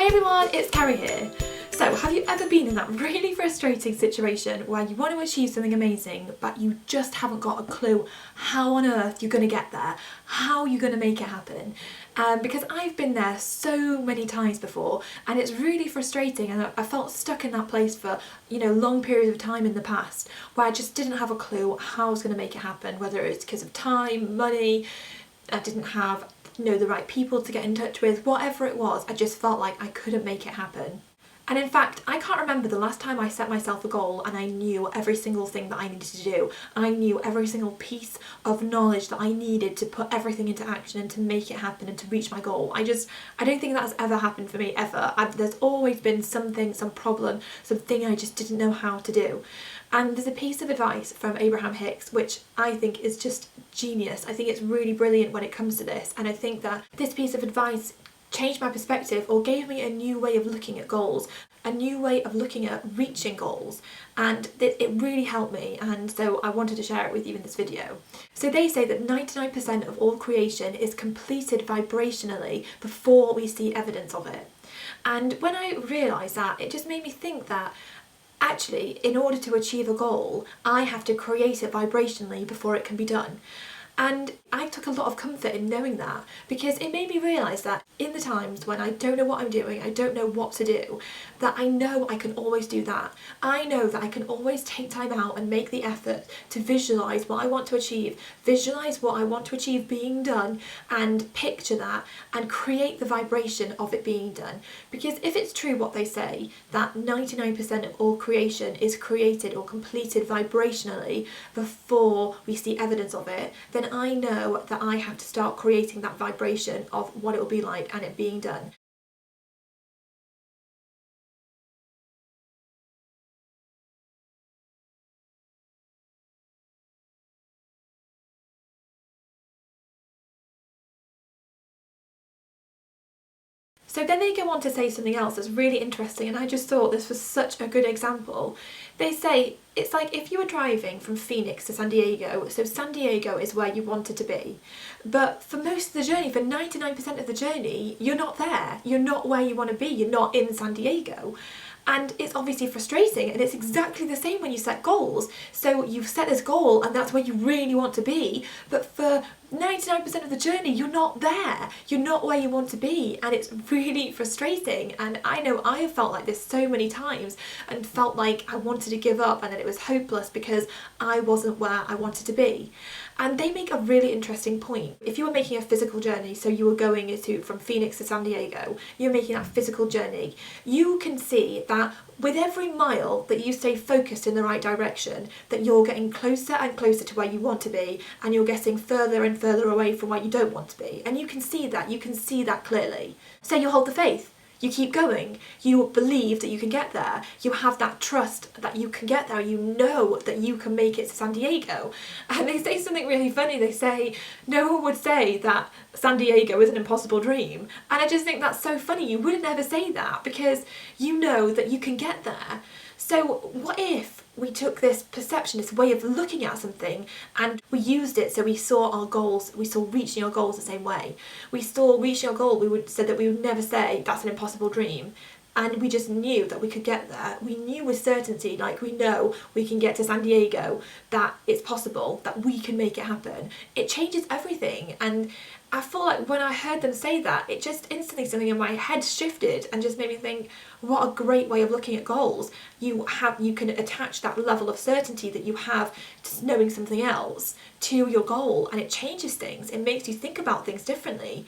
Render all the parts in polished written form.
everyone, it's Carrie here. So have you ever been in that really frustrating situation where you want to achieve something amazing but you just haven't got a clue how on earth you're going to get there, how you're going to make it happen? Because I've been there so many times before and it's really frustrating, and I felt stuck in that place for long periods of time in the past where I just didn't have a clue how I was going to make it happen, whether it's because of time, money, I didn't have the right people to get in touch with, whatever it was. I just felt like I couldn't make it happen. And in fact, I can't remember the last time I set myself a goal and I knew every single thing that I needed to do. I knew every single piece of knowledge that I needed to put everything into action and to make it happen and to reach my goal. I don't think that's ever happened for me, ever. There's always been something, some problem, something I just didn't know how to do. And there's a piece of advice from Abraham Hicks which I think is just genius. I think it's really brilliant when it comes to this, and I think that this piece of advice changed my perspective or gave me a new way of looking at goals, a new way of looking at reaching goals, and it really helped me, and so I wanted to share it with you in this video. So they say that 99% of all creation is completed vibrationally before we see evidence of it. And when I realised that, it just made me think that actually, in order to achieve a goal, I have to create it vibrationally before it can be done. And I took a lot of comfort in knowing that, because it made me realise that in the times when I don't know what I'm doing, I don't know what to do, that I know I can always do that. I know that I can always take time out and make the effort to visualise what I want to achieve, visualise what I want to achieve being done, and picture that and create the vibration of it being done. Because if it's true what they say, that 99% of all creation is created or completed vibrationally before we see evidence of it, then I know that I have to start creating that vibration of what it will be like and it being done. So then they go on to say something else that's really interesting, and I just thought this was such a good example. They say it's like if you were driving from Phoenix to San Diego, so San Diego is where you wanted to be, but for most of the journey, for 99% of the journey, you're not there. You're not where you want to be. You're not in San Diego. And it's obviously frustrating, and it's exactly the same when you set goals. So you've set this goal and that's where you really want to be, but for 99% of the journey you're not there. You're not where you want to be, and it's really frustrating. And I know I have felt like this so many times and felt like I wanted to give up and that it was hopeless because I wasn't where I wanted to be. And they make a really interesting point. If you were making a physical journey, so you were going from Phoenix to San Diego, you're making that physical journey, you can see that with every mile that you stay focused in the right direction, that you're getting closer and closer to where you want to be, and you're getting further and further away from where you don't want to be. And you can see that clearly. So you hold the faith. You keep going, you believe that you can get there, you have that trust that you can get there, you know that you can make it to San Diego. And they say something really funny. They say, no one would say that San Diego is an impossible dream. And I just think that's so funny. You would never say that because you know that you can get there. So what if we took this perception, this way of looking at something, and we used it so we saw our goals, we saw reaching our goals the same way. We saw reaching our goal, said that we would never say that's an impossible dream. And we just knew that we could get there. We knew with certainty, like we know we can get to San Diego, that it's possible, that we can make it happen. It changes everything. And I feel like when I heard them say that, it just instantly something in my head shifted and just made me think, what a great way of looking at goals. You can attach that level of certainty that you have to knowing something else to your goal, and it changes things. It makes you think about things differently.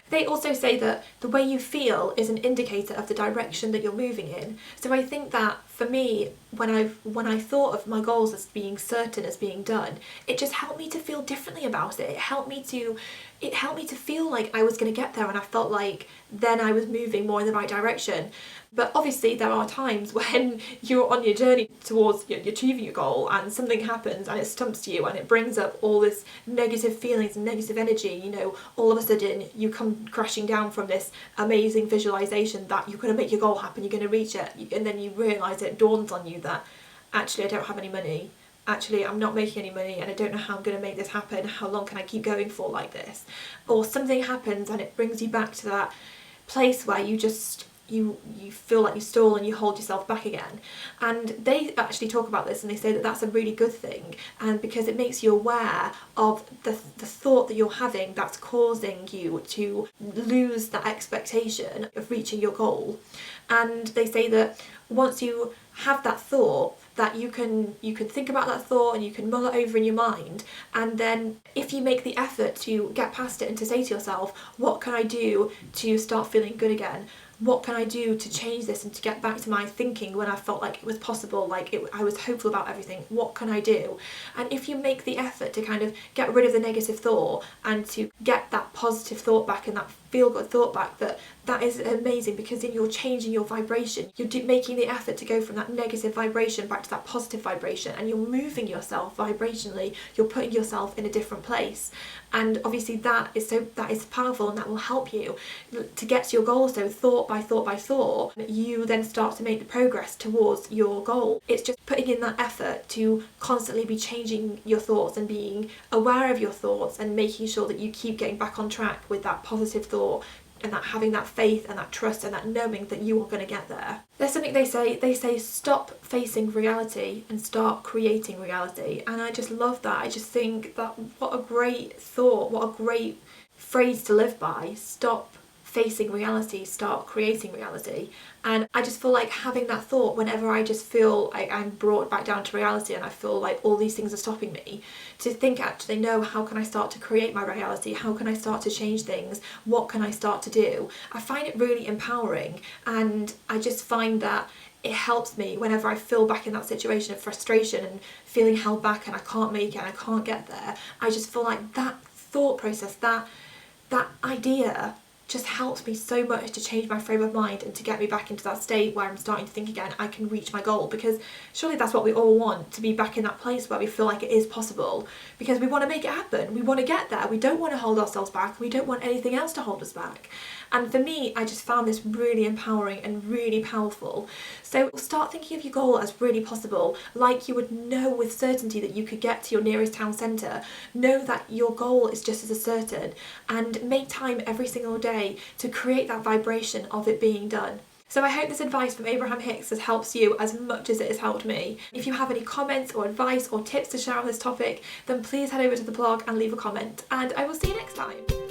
They also say that the way you feel is an indicator of the direction that you're moving in. So I think that for me, when I thought of my goals as being certain, as being done, it just helped me to feel differently about it. It helped me to feel like I was going to get there, and I felt like then I was moving more in the right direction. But obviously there are times when you're on your journey towards achieving your goal and something happens and it stumps you and it brings up all this negative feelings and negative energy. All of a sudden you come crashing down from this amazing visualization that you're going to make your goal happen, you're going to reach it, and then you realise it dawns on you that actually I don't have any money, actually I'm not making any money and I don't know how I'm going to make this happen, how long can I keep going for like this? Or something happens and it brings you back to that place where you just you feel like you stall and you hold yourself back again. And they actually talk about this and they say that that's a really good thing, and because it makes you aware of the thought that you're having that's causing you to lose that expectation of reaching your goal. And they say that once you have that thought, that you can think about that thought and you can mull it over in your mind, and then if you make the effort to get past it and to say to yourself, what can I do to start feeling good again? What can I do to change this and to get back to my thinking when I felt like it was possible, I was hopeful about everything? What can I do? And if you make the effort to kind of get rid of the negative thought and to get that positive thought back and that feel-good thought back, that is amazing, because then you're changing your vibration. You're making the effort to go from that negative vibration back to that positive vibration, and you're moving yourself vibrationally. You're putting yourself in a different place, and obviously that is powerful, and that will help you to get to your goal. So thought by thought by thought, you then start to make the progress towards your goal. It's just putting in that effort to constantly be changing your thoughts and being aware of your thoughts and making sure that you keep getting back on track with that positive thought, and that having that faith and that trust and that knowing that you are going to get there. There's something they say stop facing reality and start creating reality, and I just love that. I just think that what a great thought, what a great phrase to live by. Stop facing reality, start creating reality. And I just feel like having that thought whenever I just feel like I'm brought back down to reality and I feel like all these things are stopping me, to think actually, no, how can I start to create my reality? How can I start to change things? What can I start to do? I find it really empowering, and I just find that it helps me whenever I feel back in that situation of frustration and feeling held back and I can't make it and I can't get there. I just feel like that thought process, that idea just helps me so much to change my frame of mind and to get me back into that state where I'm starting to think again, I can reach my goal. Because surely that's what we all want, to be back in that place where we feel like it is possible, because we want to make it happen, we want to get there, we don't want to hold ourselves back, we don't want anything else to hold us back. And for me, I just found this really empowering and really powerful. So start thinking of your goal as really possible, like you would know with certainty that you could get to your nearest town centre. Know that your goal is just as certain, and make time every single day to create that vibration of it being done. So I hope this advice from Abraham Hicks has helped you as much as it has helped me. If you have any comments or advice or tips to share on this topic, then please head over to the blog and leave a comment, and I will see you next time.